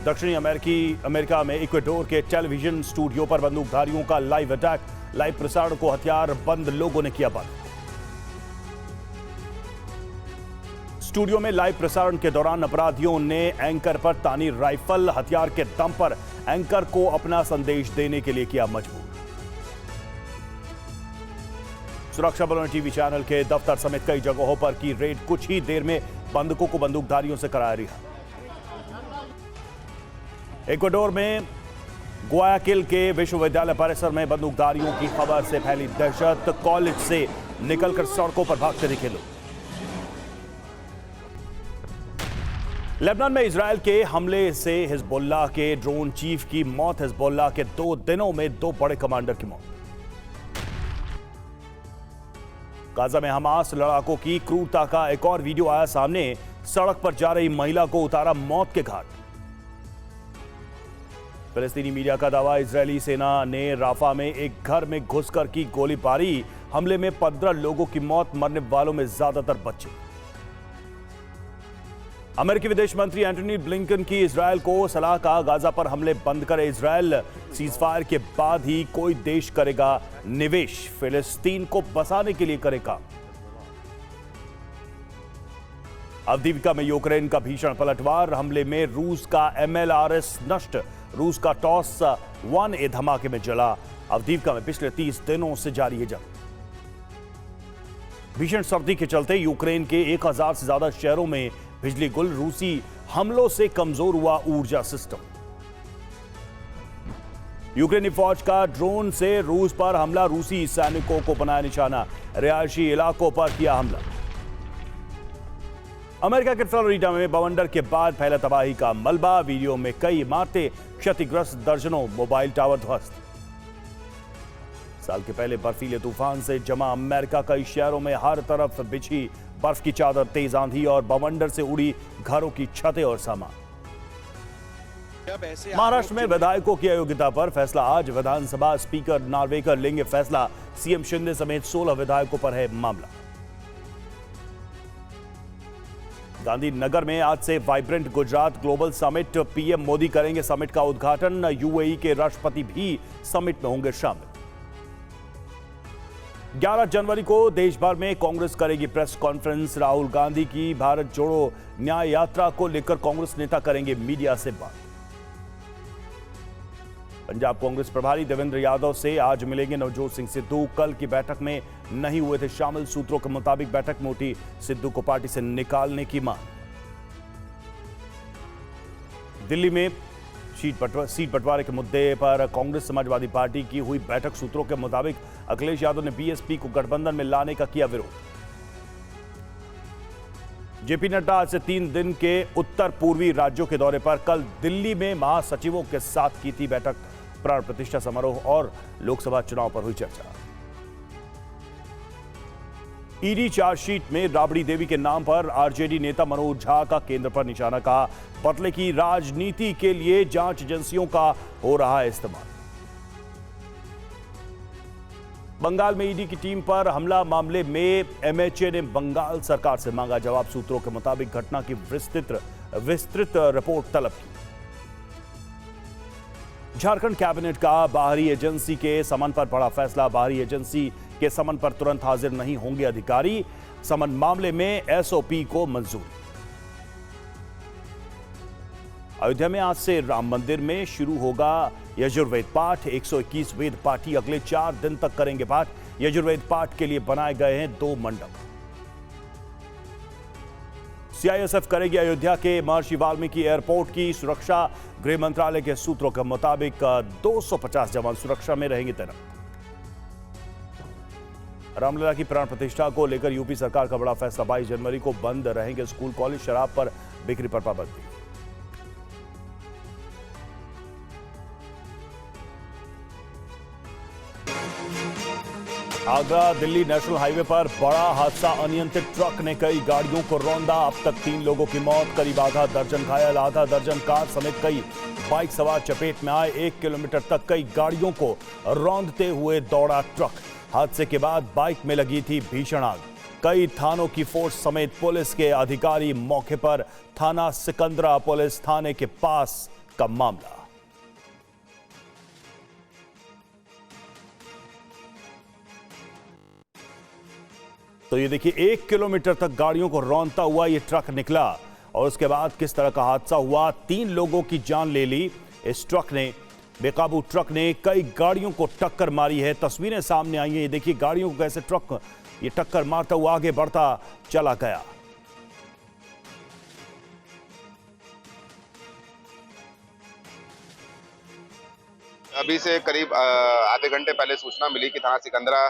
दक्षिणी अमेरिका में इक्वेडोर के टेलीविजन स्टूडियो पर बंदूकधारियों का लाइव अटैक। लाइव प्रसारण को हथियार बंद लोगों ने किया बंद। स्टूडियो में लाइव प्रसारण के दौरान अपराधियों ने एंकर पर तानी राइफल। हथियार के दम पर एंकर को अपना संदेश देने के लिए किया मजबूर। सुरक्षा बलों ने टीवी चैनल के दफ्तर समेत कई जगहों पर की रेड। कुछ ही देर में बंधकों को बंदूकधारियों से कराया रिहा। इक्वाडोर में ग्वायाकिल के विश्वविद्यालय परिसर में बंदूकधारियों की खबर से फैली दहशत। कॉलेज से निकलकर सड़कों पर भागते दिखे लोग। लेबनान में इजरायल के हमले से हिजबुल्लाह के ड्रोन चीफ की मौत। हिजबुल्लाह के 2 दिनों में 2 बड़े कमांडर की मौत। गाजा में हमास लड़ाकों की क्रूरता का एक और वीडियो आया सामने। सड़क पर जा रही महिला को उतारा मौत के घाट। फिलिस्तीनी मीडिया का दावा, इजरायली सेना ने राफा में एक घर में घुसकर की गोलीबारी। हमले में 15 लोगों की मौत, मरने वालों में ज्यादातर बच्चे। अमेरिकी विदेश मंत्री एंटनी ब्लिंकन की इजरायल को सलाह का, गाजा पर हमले बंद करे इजरायल। सीजफायर के बाद ही कोई देश करेगा निवेश। फिलिस्तीन को बसाने के लिए करेगा। अवदीविका में यूक्रेन का भीषण पलटवार। हमले में रूस का MLRS नष्ट। रूस का टॉस 1A धमाके में जला। अवदीविका में पिछले 30 दिनों से जारी है जंग। भीषण सर्दी के चलते यूक्रेन के 1000 से ज्यादा शहरों में बिजली गुल। रूसी हमलों से कमजोर हुआ ऊर्जा सिस्टम। यूक्रेनी फौज का ड्रोन से रूस पर हमला। रूसी सैनिकों को बनाया निशाना। रिहायशी इलाकों पर किया हमला। अमेरिका के फ्लोरिडा में बवंडर के बाद फैला तबाही का मलबा। वीडियो में कई इमारतें क्षतिग्रस्त, दर्जनों मोबाइल टावर ध्वस्त। साल के पहले बर्फीले तूफान से जमा अमेरिका कई शहरों में हर तरफ बिछी बर्फ की चादर। तेज आंधी और बवंडर से उड़ी घरों की छतें और सामान। महाराष्ट्र में विधायकों की अयोग्यता पर फैसला आज। विधानसभा स्पीकर नार्वेकर लेंगे फैसला। सीएम शिंदे समेत 16 विधायकों पर है मामला। गांधीनगर में आज से vibrant Gujarat global summit. PM Modi करेंगे समिट का उद्घाटन। यूएई के राष्ट्रपति भी समिट में होंगे शामिल। 11 जनवरी को देश भर में कांग्रेस करेगी प्रेस कॉन्फ्रेंस। राहुल गांधी की भारत जोड़ो न्याय यात्रा को लेकर कांग्रेस नेता करेंगे मीडिया से बात। पंजाब कांग्रेस प्रभारी देवेंद्र यादव से आज मिलेंगे नवजोत सिंह सिद्धू। कल की बैठक में नहीं हुए थे शामिल। सूत्रों के मुताबिक बैठक में उठी सिद्धू को पार्टी से निकालने की मांग। दिल्ली में सीट बंटवारे के मुद्दे पर कांग्रेस समाजवादी पार्टी की हुई बैठक। सूत्रों के मुताबिक अखिलेश यादव ने बीएसपी को गठबंधन में लाने का किया विरोध। जेपी नड्डा आज से 3 दिन के उत्तर पूर्वी राज्यों के दौरे पर। कल दिल्ली में महासचिवों के साथ की थी बैठक। प्राण प्रतिष्ठा समारोह और लोकसभा चुनाव पर हुई चर्चा। ईडी चार्जशीट में राबड़ी देवी के नाम पर आरजेडी नेता मनोज झा का केंद्र पर निशाना। कहा, बदले की राजनीति के लिए जांच एजेंसियों का हो रहा है इस्तेमाल। बंगाल में ईडी की टीम पर हमला मामले में एमएचए ने बंगाल सरकार से मांगा जवाब। सूत्रों के मुताबिक घटना की विस्तृत रिपोर्ट तलब की। झारखंड कैबिनेट का बाहरी एजेंसी के समन पर बड़ा फैसला। बाहरी एजेंसी के समन पर तुरंत हाजिर नहीं होंगे अधिकारी। समन मामले में एसओपी को मंजूरी। अयोध्या में आज से राम मंदिर में शुरू होगा यजुर्वेद पाठ। 121 वेद पाठी अगले 4 दिन तक करेंगे पाठ। यजुर्वेद पाठ के लिए बनाए गए हैं 2 मंडप। सीआईएसएफ करेगी अयोध्या के महर्षि वाल्मीकि एयरपोर्ट की सुरक्षा। गृह मंत्रालय के सूत्रों के मुताबिक 250 जवान सुरक्षा में रहेंगे तैनात। रामलला की प्राण प्रतिष्ठा को लेकर यूपी सरकार का बड़ा फैसला। 22 जनवरी को बंद रहेंगे स्कूल कॉलेज। शराब पर बिक्री पर पाबंदी। आगरा दिल्ली नेशनल हाईवे पर बड़ा हादसा। अनियंत्रित ट्रक ने कई गाड़ियों को रौंदा। अब तक 3 लोगों की मौत, करीब आधा दर्जन घायल। आधा दर्जन कार समेत कई बाइक सवार चपेट में आए। 1 किलोमीटर तक कई गाड़ियों को रौंदते हुए दौड़ा ट्रक। हादसे के बाद बाइक में लगी थी भीषण आग। कई थानों की फोर्स समेत पुलिस के अधिकारी मौके पर। थाना सिकंदरा पुलिस थाने के पास का मामला। तो ये देखिए 1 किलोमीटर तक गाड़ियों को रौंदता हुआ ये ट्रक निकला और उसके बाद किस तरह का हादसा हुआ। 3 लोगों की जान ले ली इस ट्रक ने। बेकाबू ट्रक ने कई गाड़ियों को टक्कर मारी है। तस्वीरें सामने आई हैं, ये देखिए गाड़ियों को कैसे ट्रक ये टक्कर मारता हुआ आगे बढ़ता चला गया। अभी से करीब आधे घंटे पहले सूचना मिली कि थाना सिकंदरा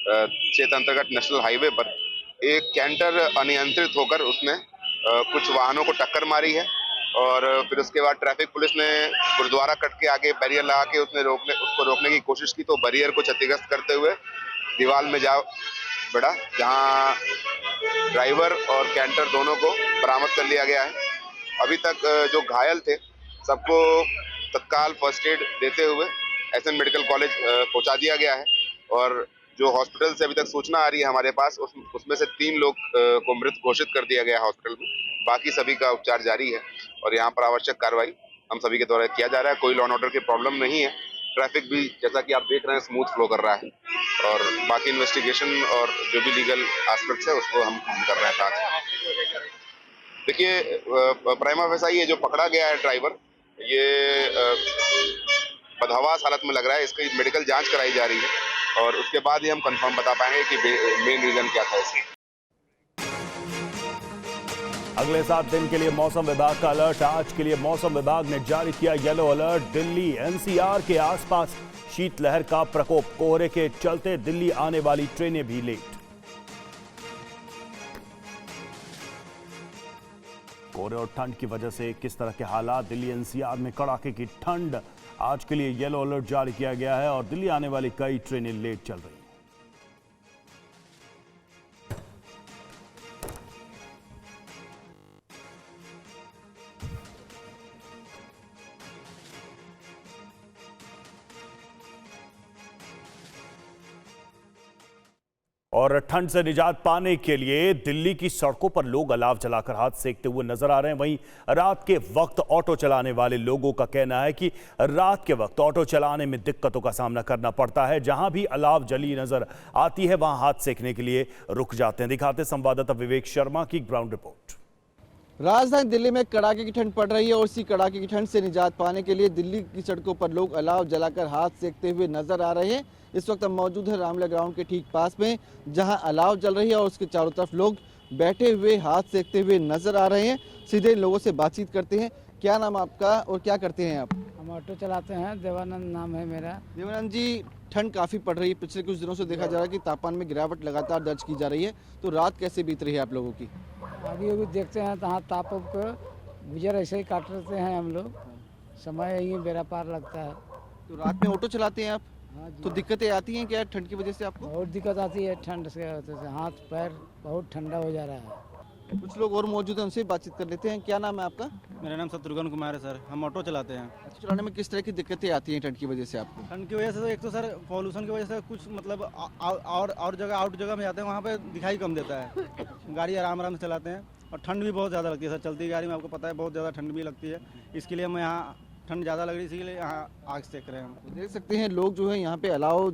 क्षेत्र अंतर्गत नेशनल हाईवे पर एक कैंटर अनियंत्रित होकर उसने कुछ वाहनों को टक्कर मारी है और फिर उसके बाद ट्रैफिक पुलिस ने गुरुद्वारा कट के आगे बैरियर लगा के उसको रोकने की कोशिश की, तो बैरियर को क्षतिग्रस्त करते हुए दीवार में जा बढ़ा, जहां ड्राइवर और कैंटर दोनों को बरामद कर लिया गया है। अभी तक जो घायल थे सबको तत्काल फर्स्ट एड देते हुए एसएन मेडिकल कॉलेज पहुंचा दिया गया है और जो हॉस्पिटल से अभी तक सूचना आ रही है हमारे पास उसमें से 3 लोग को मृत घोषित कर दिया गया है हॉस्पिटल में। बाकी सभी का उपचार जारी है और यहाँ पर आवश्यक कार्रवाई हम सभी के द्वारा किया जा रहा है। कोई लॉ एंड ऑर्डर की प्रॉब्लम नहीं है। ट्रैफिक भी जैसा कि आप देख रहे हैं स्मूथ फ्लो कर रहा है और बाकी इन्वेस्टिगेशन और जो भी लीगल एस्पेक्ट्स है उसको हम कर रहे हैं आज। देखिए प्राइमा फेसाई ये जो पकड़ा गया है ड्राइवर, ये बदहवास हालत में लग रहा है। इसकी मेडिकल जांच कराई जा रही है और उसके बाद ही हम कंफर्म बता पाएंगे कि मेन रीजन क्या था इसका। अगले 7 दिन के लिए मौसम विभाग का अलर्ट। आज के लिए मौसम विभाग ने जारी किया येलो अलर्ट। दिल्ली एनसीआर के आसपास शीतलहर का प्रकोप। कोहरे के चलते दिल्ली आने वाली ट्रेनें भी लेट। कोहरे और ठंड की वजह से किस तरह के हालात। दिल्ली एनसीआर में कड़ाके की ठंड। आज के लिए येलो अलर्ट जारी किया गया है और दिल्ली आने वाली कई ट्रेनें लेट चल रही हैं। और ठंड से निजात पाने के लिए दिल्ली की सड़कों पर लोग अलाव जलाकर हाथ सेकते हुए नजर आ रहे हैं। वहीं रात के वक्त ऑटो चलाने वाले लोगों का कहना है कि रात के वक्त ऑटो चलाने में दिक्कतों का सामना करना पड़ता है। जहां भी अलाव जली नजर आती है वहां हाथ सेकने के लिए रुक जाते हैं। दिखाते संवाददाता विवेक शर्मा की ग्राउंड रिपोर्ट। राजधानी दिल्ली में कड़ाके की ठंड पड़ रही है और इसी कड़ाके की ठंड से निजात पाने के लिए दिल्ली की सड़कों पर लोग अलाव जलाकर हाथ सेकते हुए नजर आ रहे हैं। इस वक्त हम मौजूद है रामलीला ग्राउंड के ठीक पास में, जहां अलाव जल रही है और उसके चारों तरफ लोग बैठे हुए हाथ सेकते हुए नजर आ रहे हैं। सीधे लोगों से बातचीत करते हैं। क्या नाम आपका और क्या करते हैं आप? हम ऑटो चलाते हैं, देवानंद नाम है मेरा। देवानंद जी, ठंड काफी पड़ रही है। पिछले कुछ दिनों से देखा जा रहा है कि तापमान में गिरावट लगातार दर्ज की जा रही है, तो रात कैसे बीत रही है आप लोगों की? अभी अभी देखते हैं तहाँ ताप को गुजर ऐसे ही काट लेते हैं हम लोग। समय यही बेरा पार लगता है। तो रात में ऑटो चलाते हैं आप? हाँ जी। तो दिक्कतें आती हैं क्या ठंड की वजह से आपको? बहुत दिक्कत आती है ठंड से वजह से, हाथ पैर बहुत ठंडा हो जा रहा है। कुछ लोग और मौजूद हैं, उनसे बातचीत कर लेते हैं। क्या नाम है आपका? मेरा नाम शत्रुघ्न कुमार है सर। हम ऑटो चलाते हैं। ऑटो चलाने में किस तरह की दिक्कतें आती हैं ठंड की वजह से आपको? ठंड की वजह से तो एक तो सर पॉल्यूशन की वजह से कुछ मतलब और जगह आउट जगह में जाते हैं, वहाँ पे दिखाई कम देता है। गाड़ी आराम आराम से चलाते हैं और ठंड भी बहुत ज़्यादा लगती है सर। चलती गाड़ी में आपको पता है बहुत ज़्यादा ठंड भी लगती है। इसके लिए हम यहाँ ठंड ज़्यादा लग रही है, इसीलिए यहाँ आग सेक रहे हैं हम। देख सकते हैं लोग जो है यहाँ पे अलाव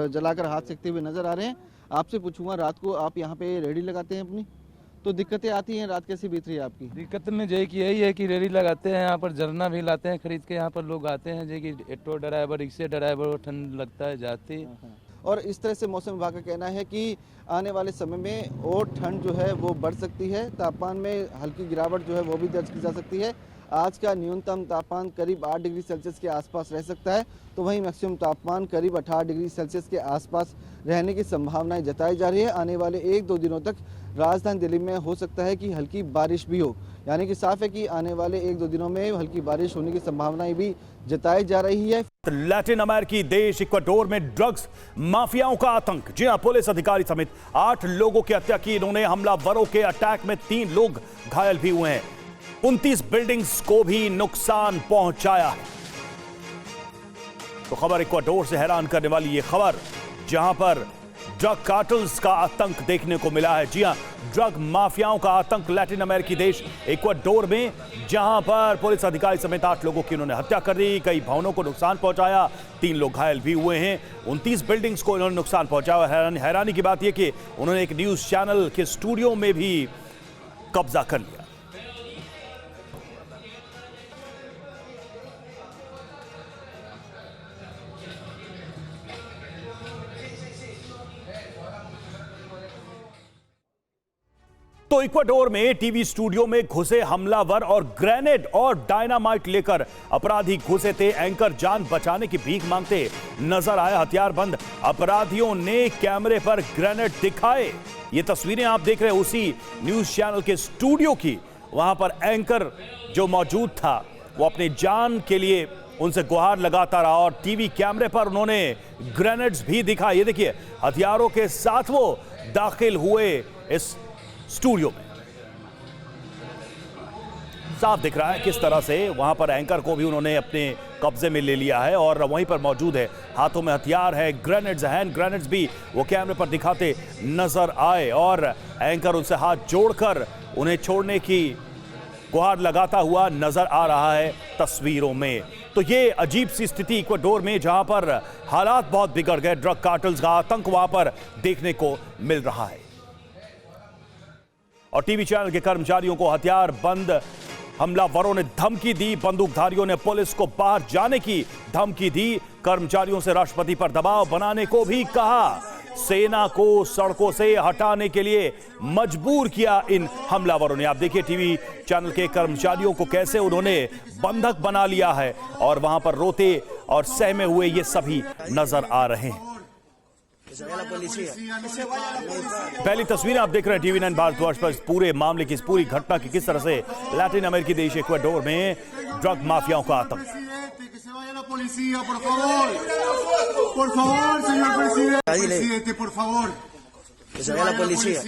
जलाकर हाथ सेकते हुए नजर आ रहे हैं। आपसे पूछूंगा, रात को आप यहाँ पे रेडी लगाते हैं अपनी, तो दिक्कतें आती हैं? रात कैसी बीत रही है आपकी? दिक्कत में यही है कि रेडी लगाते हैं, यहाँ पर झरना भी लाते हैं खरीद के। यहाँ पर लोग आते हैं जो कि ऑटो ड्राइवर, रिक्शे ड्राइवर, ठंड लगता है जाती। और इस तरह से मौसम विभाग का कहना है कि आने वाले समय में और ठंड जो है वो बढ़ सकती है। तापमान में हल्की गिरावट जो है वो भी दर्ज की जा सकती है। आज का न्यूनतम तापमान करीब 8 डिग्री सेल्सियस के आसपास रह सकता है, तो वहीं मैक्सिमम तापमान करीब 18 डिग्री सेल्सियस के आसपास रहने की संभावनाएं जताई जा रही है। आने वाले 1-2 दिनों तक राजधानी दिल्ली में हो सकता है कि हल्की बारिश भी हो, यानी कि साफ है कि आने वाले 1-2 दिनों में हल्की बारिश होने की संभावनाएं भी जताई जा रही है। लैटिन अमेरिकी देश इक्वाडोर में ड्रग्स माफियाओं का आतंक। जी हां, पुलिस अधिकारी समेत 8 लोगों की हत्या की इन्होंने। हमलावरों के अटैक में 3 लोग घायल भी हुए हैं। 29 बिल्डिंग्स को भी नुकसान पहुंचाया है। तो खबर इक्वाडोर से हैरान करने वाली ये खबर, जहां पर ड्रग कार्टल्स का आतंक देखने को मिला है। जी हां, ड्रग माफियाओं का आतंक लैटिन अमेरिकी देश इक्वाडोर में, जहां पर पुलिस अधिकारी समेत 8 लोगों की उन्होंने हत्या कर दी, कई भवनों को नुकसान पहुंचाया, 3 लोग घायल भी हुए हैं, 29 बिल्डिंग्स को इन्होंने नुकसान पहुंचाया। हैरानी की बात यह कि उन्होंने एक न्यूज चैनल के स्टूडियो में भी कब्जा कर लिया। तो इक्वाडोर में टीवी स्टूडियो में घुसे हमलावर और ग्रेनेड और डायनामाइट लेकर अपराधी घुसे थे। एंकर जान बचाने की भीख मांगते नजर आए। हथियारबंद अपराधियों ने कैमरे पर ग्रेनेड दिखाए। ये तस्वीरें आप देख रहे हैं उसी न्यूज चैनल के स्टूडियो की। वहां पर एंकर जो मौजूद था वो अपनी जान के लिए उनसे गुहार लगाता रहा और टीवी कैमरे पर उन्होंने ग्रेनेड्स भी दिखाए। ये देखिए, हथियारों के साथ वो दाखिल हुए इस स्टूडियो में। साफ दिख रहा है किस तरह से वहां पर एंकर को भी उन्होंने अपने कब्जे में ले लिया है और वहीं पर मौजूद है, हाथों में हथियार है, ग्रेनेड्स, हैंड ग्रेनेड्स भी वो कैमरे पर दिखाते नजर आए और एंकर उनसे हाथ जोड़कर उन्हें छोड़ने की गुहार लगाता हुआ नजर आ रहा है तस्वीरों में। तो ये अजीब सी स्थिति इक्वाडोर में, जहां पर हालात बहुत बिगड़ गए। ड्रग कार्टल्स का आतंक वहां पर देखने को मिल रहा है और टीवी चैनल के कर्मचारियों को हथियार बंद हमलावरों ने धमकी दी। बंदूकधारियों ने पुलिस को बाहर जाने की धमकी दी। कर्मचारियों से राष्ट्रपति पर दबाव बनाने को भी कहा। सेना को सड़कों से हटाने के लिए मजबूर किया इन हमलावरों ने। आप देखिए टीवी चैनल के कर्मचारियों को कैसे उन्होंने बंधक बना लिया है और वहां पर रोते और सहमे हुए ये सभी नजर आ रहे हैं। पहली तस्वीरें आप देख रहे हैं TV9 भारतवर्ष पर इस पूरे मामले की, इस पूरी घटना की, किस तरह से लैटिन अमेरिकी देश इक्वाडोर में ड्रग माफियाओं का आतंक। Por favor, que se vaya la policía.